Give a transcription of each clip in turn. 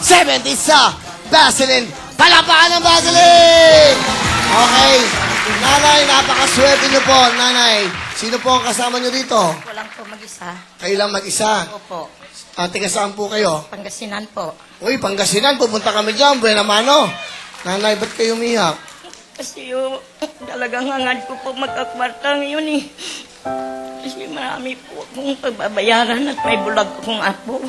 70 sa Vaseline. Palapakan ng Vaseline! Okay. Nanay, napakaswerte niyo po. Nanay, sino po ang kasama niyo dito? Ako lang po mag-isa. Kayo lang mag-isa. Opo. Taga saan po kayo? Pangasinan po. Uy, Pangasinan, pupunta kami dyan. Buena mano. Nanay, ba't kayo umiyak? Kasi yung talagang hangad ko po magkakwarta ngayon eh. Kasi marami po akong pagbabayaran at may bulag akong apo.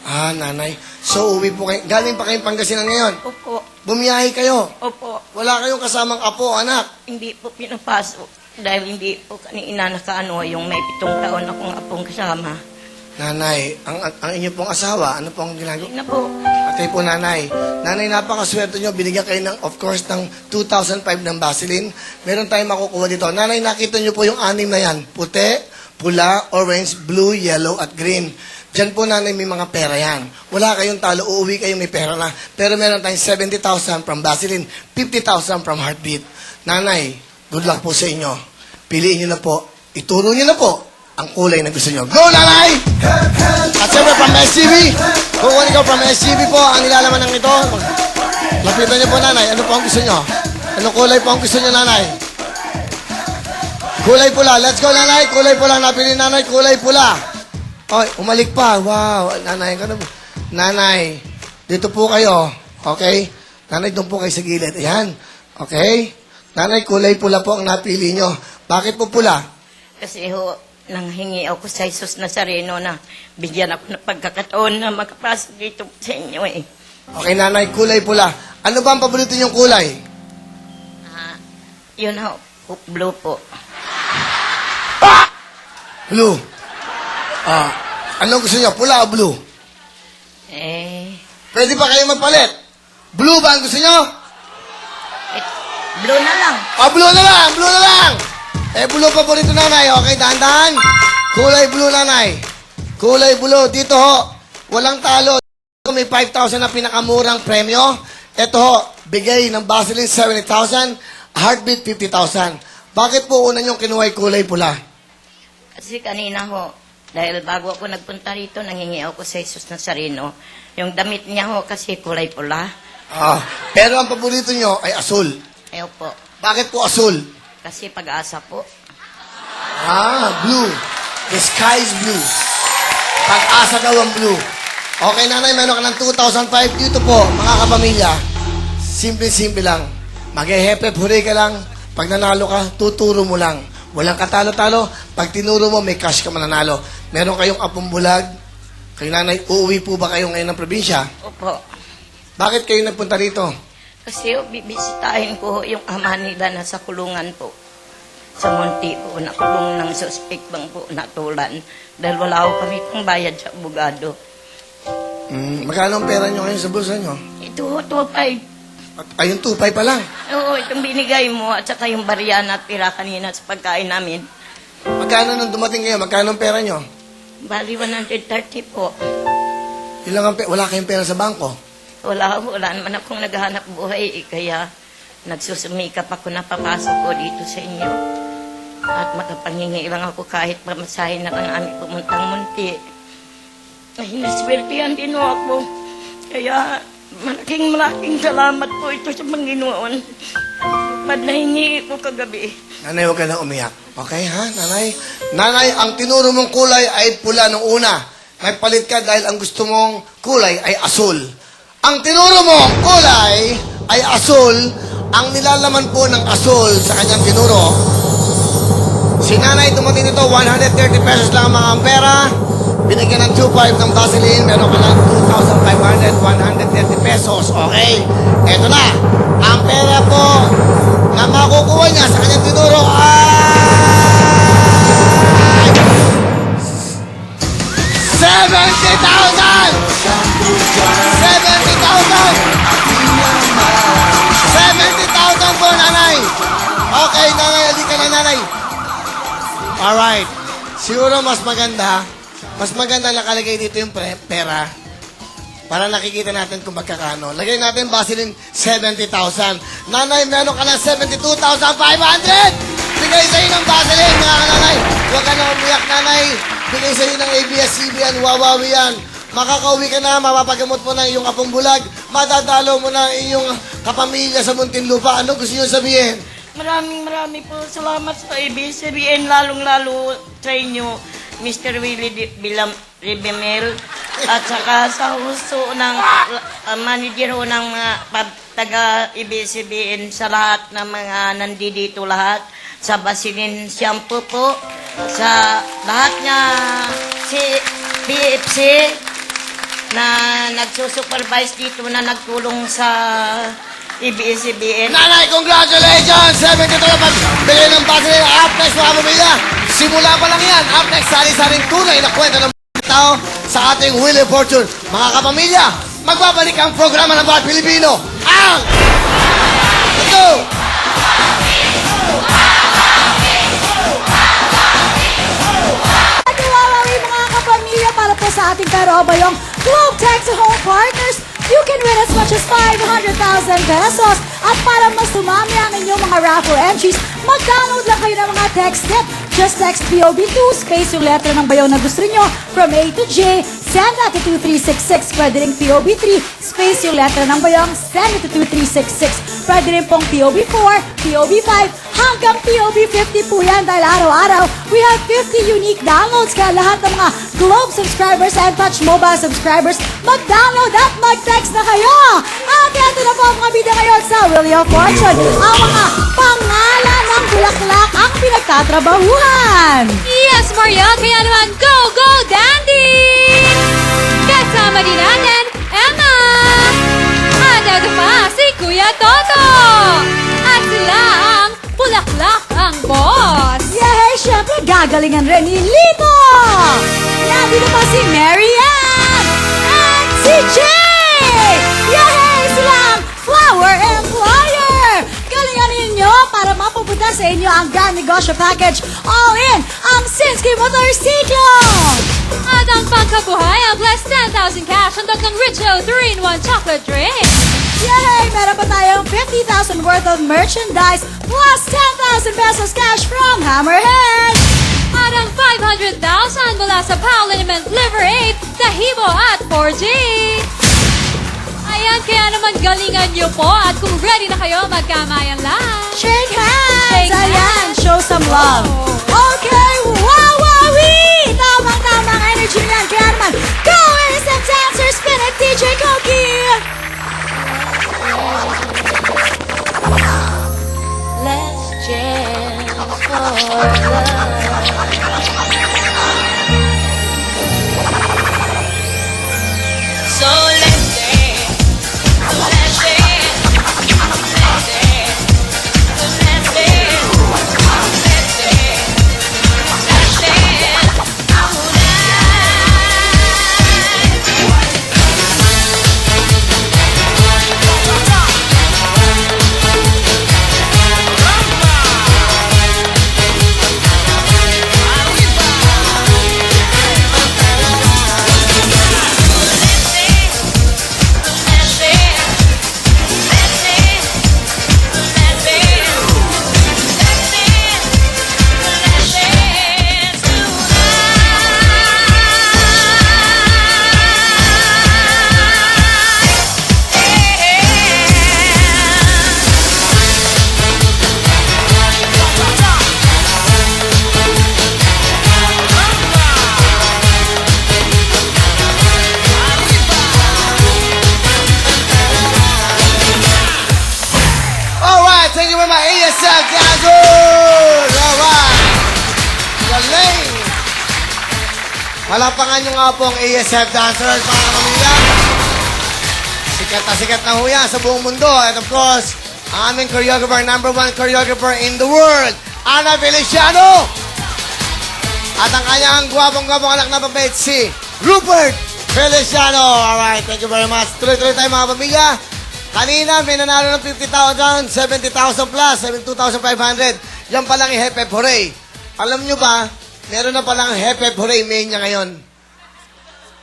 Ah, nanay. So, uwi po kayo. Galing pa kayong Pangasinan ngayon? Opo. Bumiyahe kayo? Opo. Wala kayong kasamang apo, anak? Hindi po pinapasok. Dahil hindi po kanina nakaano yung may 7 taon akong apong kasama. Nanay, ang inyo pong asawa, ano pong ginagawa? Hindi na po. Patay po, nanay. Nanay, napakaswerte nyo. Binigyan kayo ng, of course, ng 2005 ng Vaseline. Meron tayong makukuha dito. Nanay, nakita nyo po yung 6 na yan. Puti, pula, orange, blue, yellow, at green. Diyan po, nanay, may mga pera yan. Wala kayong talo, uuwi kayo, may pera na. Pero meron tayong 70,000 from Vaseline, 50,000 from Heartbeat. Nanay, good luck po sa inyo. Piliin nyo na po. Ituro nyo na po ang kulay na gusto nyo. Go, nanay! At siyempre, from SCB, kukunin ko from SCB po ang nilalaman ng ito. Lapitan nyo po, nanay. Ano po ang gusto nyo? Anong kulay po ang gusto nyo, nanay? Kulay pula. Let's go, nanay. Kulay pula. Napili, nanay. Kulay pula. Oy, umalik pa. Wow. Nanay, nanay, dito po kayo. Okay? Nanay, doon po kayo sa gilid. Ayan. Okay? Nanay, kulay pula po ang napili nyo. Bakit po pula? Kasi ho, nanghingi ako sa Jesus Nazareno na bigyan ako ng pagkakataon na makapasok dito sa inyo eh. Okay, nanay, kulay pula. Ano ba ang paborito nyong kulay? Yun ho, blue po. Blue. Ano gusto nyo? Pula o blue? Eh, Pwede ba kayo magpalit? Blue ba ang gusto nyo? blue na lang. Blue na lang! Blue na lang! Blue paborito, nanay. Okay, dahan-dahan. Kulay blue, nanay. Kulay blue. Dito ho, walang talo. May 5,000 na pinakamurang premyo. Ito ho, bigay ng Vaseline 70,000, Heartbeat 50,000. Bakit po una nyong kinuha yung kulay pula? Kasi kanina ho, dahil bago ako nagpunta rito, nanghingi ako sa Jesus Nazareno. Yung damit niya ho kasi kulay pula. Pero ang paborito nyo ay asul. Ayaw po. Bakit po asul? Kasi pag-asa po. Blue. The sky is blue. Pag-asa daw ang blue. Okay, nanay, meron ka ng 2005 dito po, mga kapamilya. Simple-simple lang. Mag-ehepep, huli ka lang. Pag nanalo ka, tuturo mo lang. Walang katalo-talo. Pag tinuro mo, may cash ka mananalo. Meron kayong apong bulag. Kayo, nanay, uuwi po ba kayo ngayon ng probinsya? Opo. Bakit kayo nagpunta rito? Kasi bibisitahin ko yung ama nila na sa kulungan po. Sa Munti po, nakulong ng suspect bang po natulan. Dahil wala ko kami pang bayad sa abogado. Magkano ang pera nyo ngayon sa bulsa nyo? Ito, 2.5. Ayun, 2.5 pa lang. Oo, itong binigay mo at saka yung barya na tira kanina sa pagkain namin. Magkano nung dumating kayo? Magkano ang pera nyo? Bali 130 po. Ilang wala kayong pera sa bangko? Wala naman akong naghahanap buhay. Kaya nagsusumikap ako na papasok ko dito sa inyo. At makapangingi lang ako kahit pamasahin na lang aming pumuntang Munti. Ay, naswertihan din ako. Kaya malaking salamat po ito sa Panginoon. Pag nahingi ko kagabi. Nanay, huwag ka na umiyak. Okay, ha, nanay? Nanay, ang tinuro mong kulay ay pula nung una. May palit ka dahil ang gusto mong kulay ay asul. Ang tinuro mong kulay ay asul. Ang nilalaman po ng asul sa kanyang tinuro, si nanay dumating dito, 130 pesos lang ang mga pera. Binigyan ng 2.5 ng Vaseline, meron ka ng 2,500, 130 pesos. Okay? Eto na. Ang pera po na makukuha niya sa kanyang tinuro ay 70,000! 70,000 po, nanay. Okay, nanay. Halika na, nanay. Alright. Siguro mas maganda nakalagay dito yung pera para nakikita natin kung magkakano. Lagay natin Vaseline 70,000. Nanay, meron ka ng 72,500! Bigay sa'yo ng Vaseline, mga kananay. Huwag ka na umiyak, nanay. Bigay sa'yo ng ABS-CBN, Wawawi yan. makakauwi ka na, mapapagamot mo na iyong apong bulag, madadalo mo na iyong kapamilya sa Muntinlupa. Ano gusto niyo sabihin? Maraming po salamat sa ABS-CBN, lalong-lalo sa inyo, Mr. Willie Ribemel, at saka sa husto ng manager ho ng mga taga-ABS-CBN, sa lahat ng mga nandito lahat, sa Basilin Shampoo po, sa lahat niya, si PFC, na nagsusupervise dito na nagtulong sa ABS-CBN. Nanay, congratulations! 72 na pagbigay ng Basilin. Up next, mga pamilya. Simula pa lang yan. Up next, sari-saring tunay na kwento ng tao sa ating Wheel of Fortune. Mga kapamilya, magbabalik ang programa ng Bawat Pilipino. Ang... Ito! At iwawawi mga kapamilya para po sa ating karobayong Globe Tech to Home Partners. You can win as much as 500,000 pesos. At para mas tumami ang inyong mga raffle entries, mag-download lang kayo ng mga text tip. Just text POB2 space yung letra ng bayaw na gusto nyo from A to J. Send that to 2366. Pwede rin POB3 space yung letra ng bayang. Send it to 2366. Pwede rin pong POB4, POB5, hanggang POB50 po yan dahil araw-araw we have 50 unique downloads kaya lahat ng mga Globe subscribers and Touch Mobile subscribers mag-download at mag-text na kayo. At ito na po ang mga bida ngayon sa Wheel of Fortune. Ang mga pangalan ng bulaklak ang pinagtatrabahuhan. Yes, Maria! Kaya naman, go, go, Dandy! Kasama din natin, Emma! At ito pa, si Kuya Toto! At sila ang Bulaklak ang Boss! Yay! Siyempre, gagalingan rin ni Lito! Yan, dito pa si Marianne! At si Jay! Yay! Sila ang Flower Employer! Galingan ninyo para mapupunta sa inyo ang Grand Negosyo Package all in ang Sinski Motorsiklo! At ang pangkabuhay, ang plus 10,000 cash ang tatlong Richo 3-in-1 chocolate drink! Yay! Meron pa tayong 50,000 worth of merchandise plus 10,000 pesos cash from Hammerhead! At ang 500,000 mula sa Powell Liniment Liver 8, Tahibo at 4G! Ayan, kaya naman galingan nyo po at kung ready na kayo, magkamayan lang! Shake hands! Shake Ayan, hands. show some love. Okay, wawawi! Tamang-tamang energy niyan. Kaya naman, go ASM Dancer, spin it, DJ Koki! Let's jam for love. So let's dance, let's dance, let's dance, let's dance, let's dance, let's dance all Alright, thank you very much. ASL Dazzle! Alright! Galing! Palapangan nyo nga po ang ASF Dancers, mga kapamilya. Sikat na ho yan sa buong mundo. And of course, ang aming choreographer, #1 choreographer in the world, Ana Feliciano! At ang kanyang gwapong-gwapong anak na papet, si Rupert Feliciano. Alright, thank you very much. Tuloy-tuloy tayo mga pamilya. Kanina, may nanalo ng 50,000, 70,000 plus, 72,500. Yan palang i-hep-hep hooray. Alam nyo ba, meron na palang hep-hep hooray mania ngayon.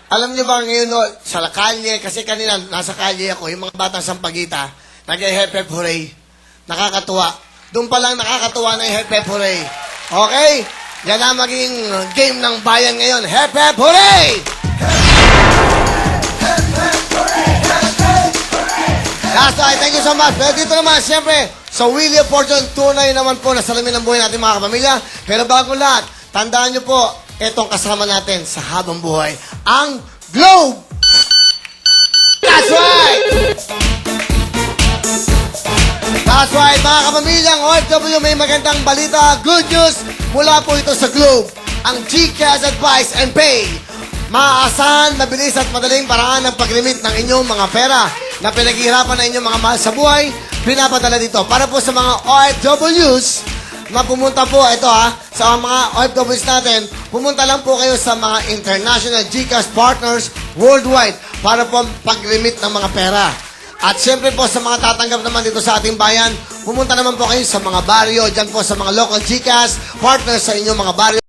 Alam nyo ba ngayon, no, sa kalye, kasi kanina nasa kalye ako, yung mga batang sampagita, nag-hep-hep hooray. Nakakatuwa. Doon pa lang nakakatuwa na hep-hep hooray. Okay? Yan ang maging game ng bayan ngayon. Hep-hep hooray! That's right. Thank you so much. Pero dito naman, siyempre, sa Wheel of Fortune, tunay naman po na salamin ng buhay natin mga kapamilya. Pero bago lahat, tandaan nyo po, itong kasama natin sa habang buhay, ang Globe! That's right! That's right, mga kapamilyang OFW, may magandang balita. Good news mula po ito sa Globe. Ang GCash Advice and Pay. Maaasahan, mabilis at madaling paraan ng pag-remit ng inyong mga pera na pinaghihirapan na inyong mga mahal sa buhay, pinapadala dito. Para po sa mga OFWs na pumunta po, sa mga OFWs natin, pumunta lang po kayo sa mga international GCash partners worldwide para po pag-remit ng mga pera. At siyempre po sa mga tatanggap naman dito sa ating bayan, pumunta naman po kayo sa mga baryo, dyan po sa mga local GCash partners sa inyong mga baryo.